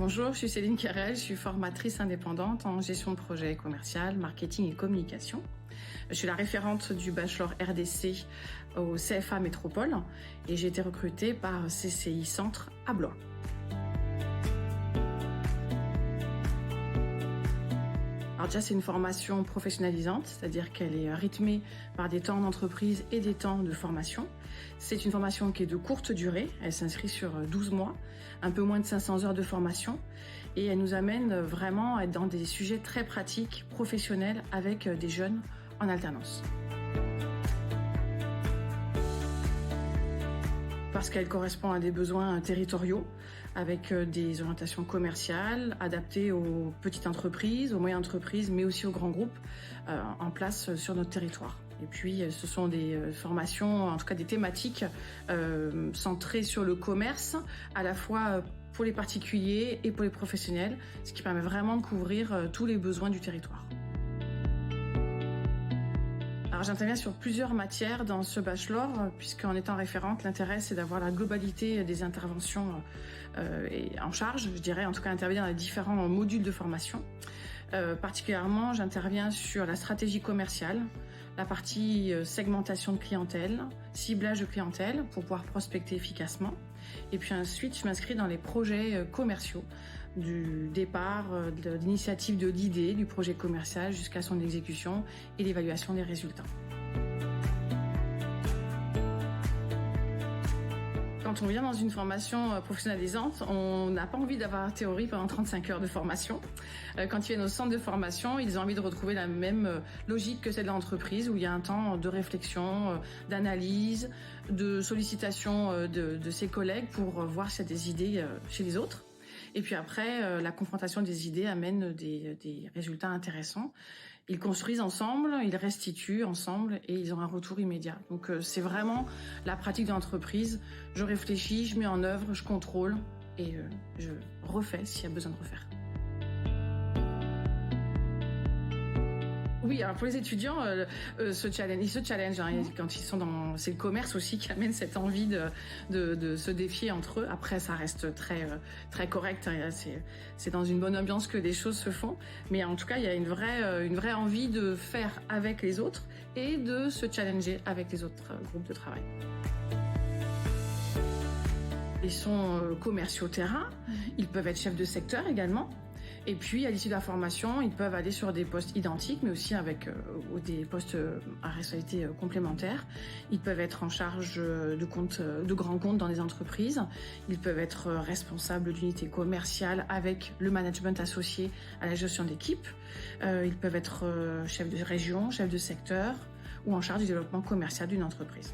Bonjour, je suis Céline Carrel, je suis formatrice indépendante en gestion de projet commercial, marketing et communication. Je suis la référente du bachelor RDC au CFA Métropole et j'ai été recrutée par CCI Centre à Blois. Alors déjà, c'est une formation professionnalisante, c'est-à-dire qu'elle est rythmée par des temps d'entreprise et des temps de formation. C'est une formation qui est de courte durée, elle s'inscrit sur 12 mois, un peu moins de 500 heures de formation, et elle nous amène vraiment à être dans des sujets très pratiques, professionnels, avec des jeunes en alternance. Parce qu'elle correspond à des besoins territoriaux, avec des orientations commerciales adaptées aux petites entreprises, aux moyennes entreprises, mais aussi aux grands groupes en place sur notre territoire. Et puis, ce sont des formations, en tout cas des thématiques centrées sur le commerce, à la fois pour les particuliers et pour les professionnels, ce qui permet vraiment de couvrir tous les besoins du territoire. Alors j'interviens sur plusieurs matières dans ce bachelor, puisqu'en étant référente, l'intérêt c'est d'avoir la globalité des interventions en charge, je dirais, en tout cas intervenir dans les différents modules de formation. Particulièrement, j'interviens sur la stratégie commerciale, la partie segmentation de clientèle, ciblage de clientèle pour pouvoir prospecter efficacement. Et puis ensuite, je m'inscris dans les projets commerciaux, du départ, de l'initiative de l'idée du projet commercial jusqu'à son exécution et l'évaluation des résultats. Quand on vient dans une formation professionnalisante, on n'a pas envie d'avoir la théorie pendant 35 heures de formation. Quand ils viennent au centre de formation, ils ont envie de retrouver la même logique que celle de l'entreprise, où il y a un temps de réflexion, d'analyse, de sollicitation de ses collègues pour voir s'il y a des idées chez les autres. Et puis après, la confrontation des idées amène des résultats intéressants. Ils construisent ensemble, ils restituent ensemble et ils ont un retour immédiat. Donc c'est vraiment la pratique de l'entreprise. Je réfléchis, je mets en œuvre, je contrôle et je refais s'il y a besoin de refaire. Oui, alors pour les étudiants, ils se challenge hein, quand ils sont dans, c'est le commerce aussi qui amène cette envie de se défier entre eux. Après, ça reste très correct. Hein, c'est dans une bonne ambiance que les choses se font. Mais en tout cas, il y a une vraie envie de faire avec les autres et de se challenger avec les autres groupes de travail. Ils sont commerciaux terrain. Ils peuvent être chefs de secteur également. Et puis, à l'issue de la formation, ils peuvent aller sur des postes identiques, mais aussi avec des postes à responsabilité complémentaire. Ils peuvent être en charge de grands comptes dans des entreprises. Ils peuvent être responsables d'unités commerciales avec le management associé à la gestion d'équipe. Ils peuvent être chefs de région, chefs de secteur ou en charge du développement commercial d'une entreprise.